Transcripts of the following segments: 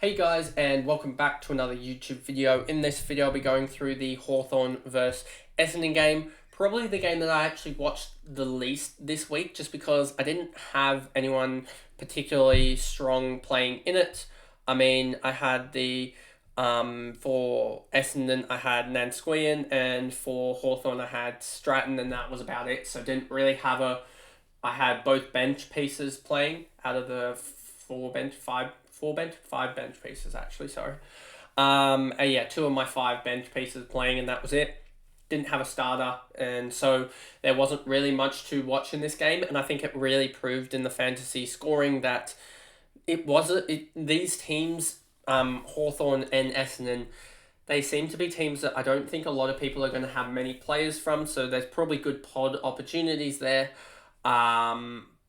Hey guys, and welcome back to another YouTube video. In this video I'll be going through the Hawthorn vs Essendon game. Probably the game that I actually watched the least this week, just because I didn't have anyone particularly strong playing in it. I mean, I had for Essendon I had Nansqueyan, and for Hawthorn I had Stratton, and that was about it. So I didn't really have I had both bench pieces playing out of the five bench pieces actually. Sorry. Yeah, two of my five bench pieces playing, and that was it. Didn't have a starter, and so there wasn't really much to watch in this game. And I think it really proved in the fantasy scoring that these teams, Hawthorn and Essendon, they seem to be teams that I don't think a lot of people are going to have many players from. So there's probably good pod opportunities there.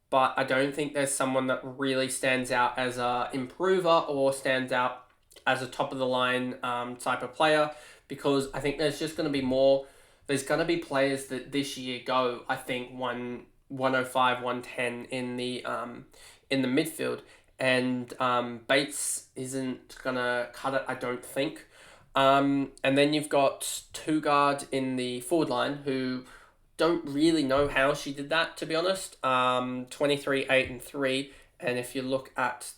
But I don't think there's someone that really stands out as a improver or stands out as a top of the line type of player, because I think there's just going to be more. There's going to be players that this year go, I think, 105, 110 in the midfield, and Bates isn't going to cut it, I don't think. And then you've got Tugard in the forward line, who don't really know how she did that, to be honest. 23, 8 and 3. And if you look at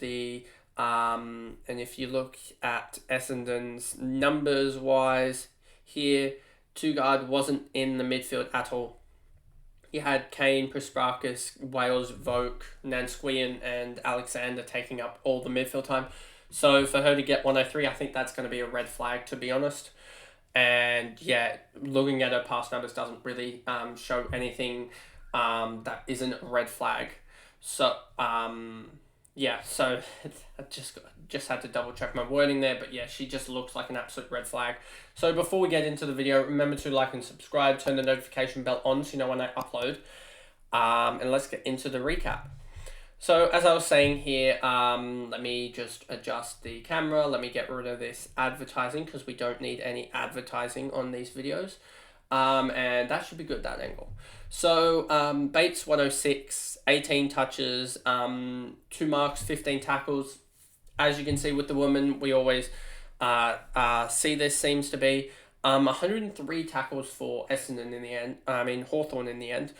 Essendon's numbers wise here, Tugard wasn't in the midfield at all. You had Kane, Presprakis, Wales, Voke, Nansqueyan, and Alexander taking up all the midfield time. So for her to get 103, I think that's going to be a red flag, to be honest. And yeah, looking at her past numbers doesn't really show anything that isn't a red flag. So yeah, so I just had to double check my wording there, but yeah, she just looks like an absolute red flag. So before we get into the video, remember to like and subscribe, turn the notification bell on so you know when I upload. And let's get into the recap. So as I was saying here, let me just adjust the camera. Let me get rid of this advertising, because we don't need any advertising on these videos. And that should be good, that angle. So Bates 106, 18 touches, 2 marks, 15 tackles. As you can see with the woman, we always see this seems to be 103 tackles for Essendon in the end. Hawthorn in the end.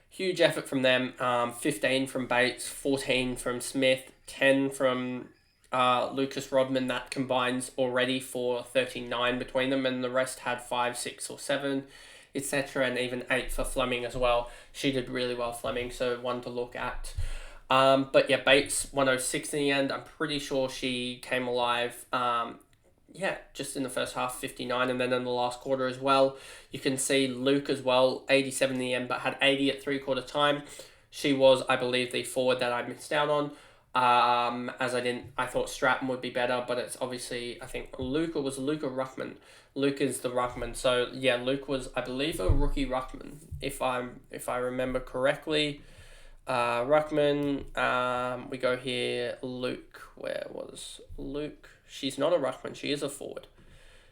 Huge effort from them. 15 from Bates, 14 from Smith, 10 from Lucas Rodman. That combines already for 39 between them, and the rest had 5, 6 or 7, etc. And even 8 for Fleming as well. She did really well, Fleming, so one to look at. But yeah, Bates 106 in the end. I'm pretty sure she came alive. Just in the first half, 59, and then in the last quarter as well. You can see Luke as well, 87 in the end, but had 80 at 3/4 time. She was, I believe, the forward that I missed out on. I thought Stratton would be better, but it's obviously, I think Luke, or was Luke a ruckman? Luke is the ruckman. So yeah, Luke was, I believe, a rookie ruckman, if I remember correctly. Ruckman, we go here, Luke, where was Luke? She's not a ruckman, she is a forward.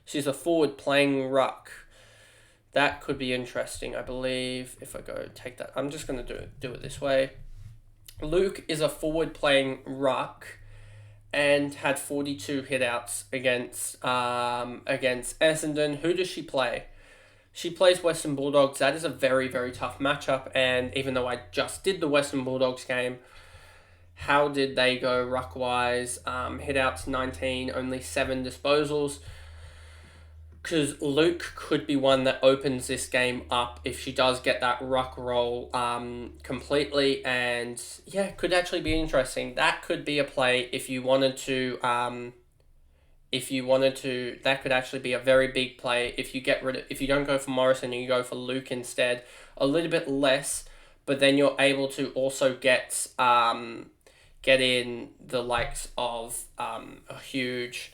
She's a forward playing ruck. That could be interesting, I believe, if I go take that. I'm just going to do it this way. Luke is a forward playing ruck and had 42 hitouts against Essendon. Who does she play? She plays Western Bulldogs. That is a very, very tough matchup. And even though I just did the Western Bulldogs game, how did they go ruck-wise? Hitouts 19, only 7 disposals. Because Luke could be one that opens this game up if she does get that ruck roll completely. And yeah, could actually be interesting. That could be a play if you wanted to... that could actually be a very big play if you don't go for Morrison and you go for Luke instead. A little bit less, but then you're able to also get in the likes of a huge...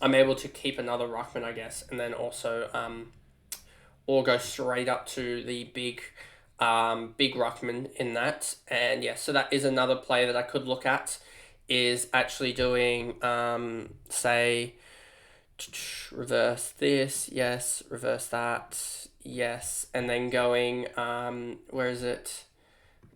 I'm able to keep another ruckman, I guess, and then also or go straight up to the big ruckman in that. And yeah, so that is another play that I could look at, is actually doing, say, reverse this, yes, reverse that, yes, and then going, where is it?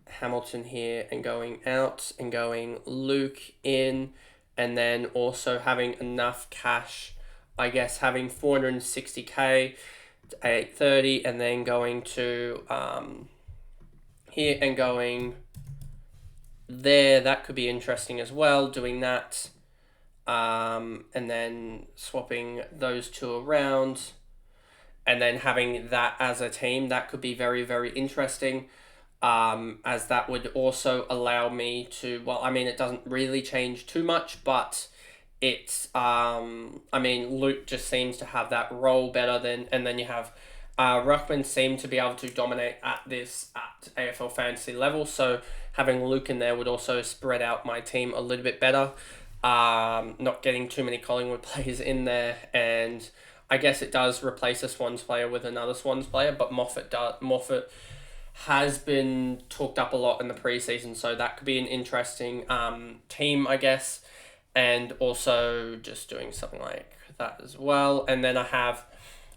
Hamilton here, and going out, and going Luke in, and then also having enough cash, I guess having 460k to 830, and then going to here and going there. That could be interesting as well, doing that. And then swapping those two around, and then having that as a team, that could be very, very interesting. As that would also allow me to, well, I mean, it doesn't really change too much, but it's, I mean, Luke just seems to have that role better than, and then you have, Ruckman seem to be able to dominate at AFL fantasy level, so having Luke in there would also spread out my team a little bit better. Not getting too many Collingwood players in there, and I guess it does replace a Swans player with another Swans player, but Moffat has been talked up a lot in the preseason, so that could be an interesting team, I guess, and also just doing something like that as well. And then I have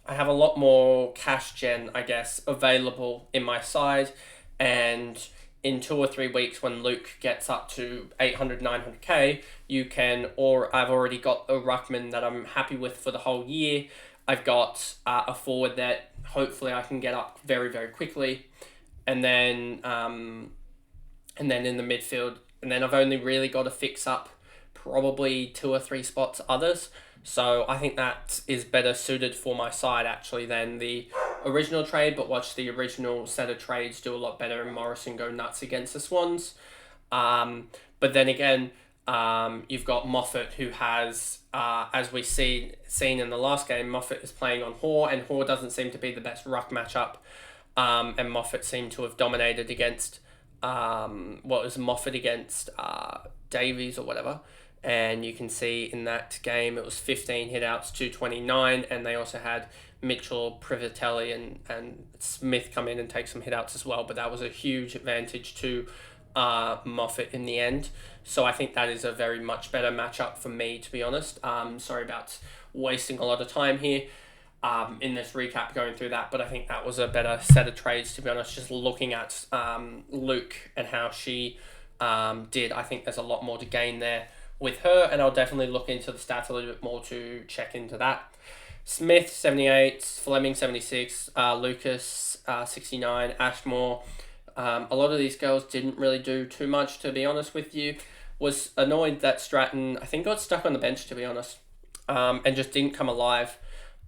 a lot more cash gen, I guess, available in my side, and in 2 or 3 weeks when Luke gets up to 800, 900k, you can, or I've already got a ruckman that I'm happy with for the whole year. I've got a forward that hopefully I can get up very, very quickly. And then in the midfield, and then I've only really got to fix up probably 2 or 3 spots others. So I think that is better suited for my side actually than the original trade, but watch the original set of trades do a lot better and Morrison go nuts against the Swans. But then again, you've got Moffat, who has, as we seen in the last game, Moffat is playing on Hoare, and Hoare doesn't seem to be the best ruck matchup. And Moffat seemed to have dominated against, Moffat against Davies or whatever. And you can see in that game it was 15 hitouts, 229, and they also had Mitchell, Privatelli, and Smith come in and take some hitouts as well. But that was a huge advantage to Moffat in the end. So I think that is a very much better matchup for me, to be honest. Sorry about wasting a lot of time here in this recap going through that, but I think that was a better set of trades, to be honest. Just looking at Luke and how she did, I think there's a lot more to gain there with her, and I'll definitely look into the stats a little bit more to check into that. Smith, 78, Fleming, 76, Lucas, 69, Ashmore. A lot of these girls didn't really do too much, to be honest with you. Was annoyed that Stratton, I think, got stuck on the bench, to be honest, and just didn't come alive.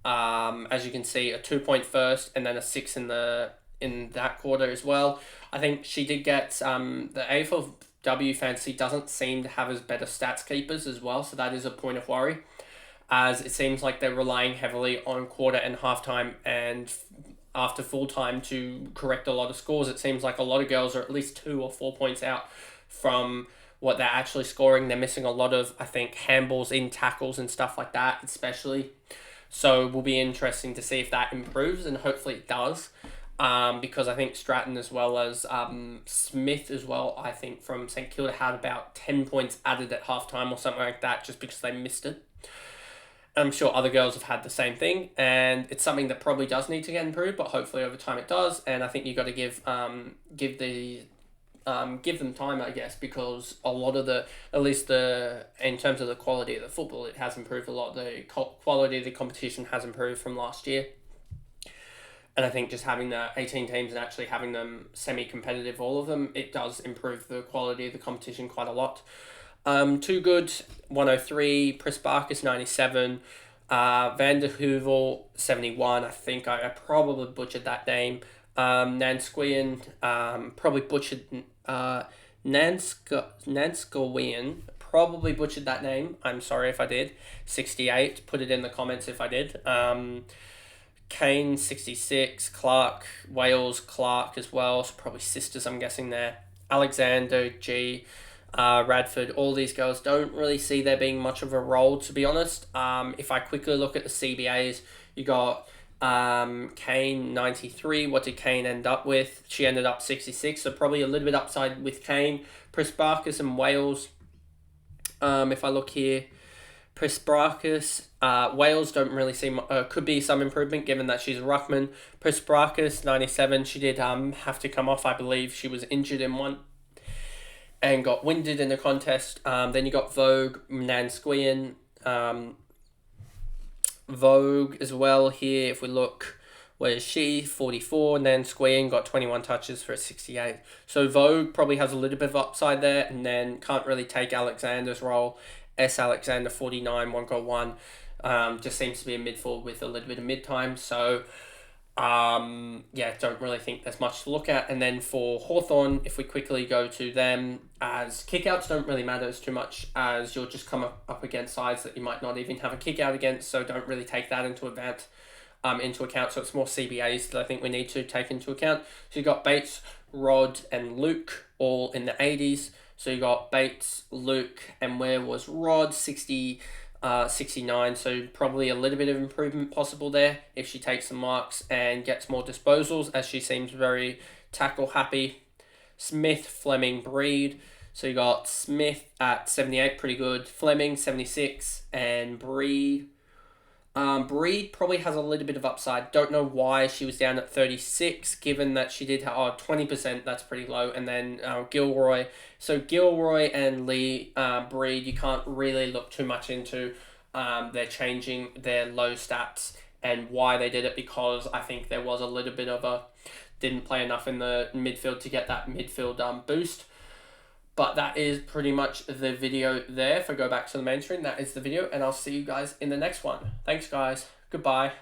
As you can see, a 2-point first and then a 6 in that quarter as well. I think she did get the AFLW fantasy doesn't seem to have as better stats keepers as well, so that is a point of worry, as it seems like they're relying heavily on quarter and halftime and after full time to correct a lot of scores. It seems like a lot of girls are at least 2 or 4 points out from what they're actually scoring. They're missing a lot of, I think, handballs in tackles and stuff like that, especially. So it will be interesting to see if that improves, and hopefully it does, because I think Stratton as well as Smith as well, I think from St Kilda had about 10 points added at halftime or something like that, just because they missed it. I'm sure other girls have had the same thing, and it's something that probably does need to get improved, but hopefully over time it does. And I think you got to give them time, I guess, because a lot of in terms of the quality of the football, it has improved a lot. The quality of the competition has improved from last year. And I think just having the 18 teams and actually having them semi-competitive, all of them, it does improve the quality of the competition quite a lot. Too Good, 103, Pressbarkus, 97, Van der Heuvel, 71. I think I probably butchered that name. Nansquian, probably butchered, Nanskowian, probably butchered that name. I'm sorry if I did. 68, put it in the comments if I did. Kane, 66, Clark, Wales, Clark as well, so probably sisters, I'm guessing there. Alexander, G, Radford, all these girls don't really see there being much of a role, to be honest. If I quickly look at the CBAs, you got Kane, 93. What did Kane end up with? She ended up 66, so probably a little bit upside with Kane. Pressbarkus and Wales, if I look here, Pressbarkus, Wales don't really seem, could be some improvement given that she's a ruckman. Pressbarkus, 97, she did have to come off, I believe she was injured in one. and got winded in the contest. Then you got Vogue Nansquian. Vogue as well here, if we look, where is she? 44. Nansquian got 21 touches for a 68. So Vogue probably has a little bit of upside there, and then can't really take Alexander's role. S. Alexander, 49, 1-1. Just seems to be a midfield with a little bit of mid-time. So don't really think there's much to look at. And then for Hawthorn, if we quickly go to them, as kickouts don't really matter as too much, as you'll just come up against sides that you might not even have a kick out against, so don't really take that into account. So it's more CBAs that I think we need to take into account. So you got Bates, Rod, and Luke all in the 80s. So you got Bates, Luke, and where was Rod? 69, so probably a little bit of improvement possible there if she takes some marks and gets more disposals, as she seems very tackle happy. Smith, Fleming, Breed. So you got Smith at 78, pretty good. Fleming, 76, and Breed. Breed probably has a little bit of upside. Don't know why she was down at 36, given that she did have 20%, that's pretty low. And then Gilroy. So Gilroy and Lee Breed, you can't really look too much into. They're changing their low stats and why they did it, because I think there was a little bit of didn't play enough in the midfield to get that midfield boost. But that is pretty much the video there. If I go back to the main screen, that is the video, and I'll see you guys in the next one. Thanks, guys. Goodbye.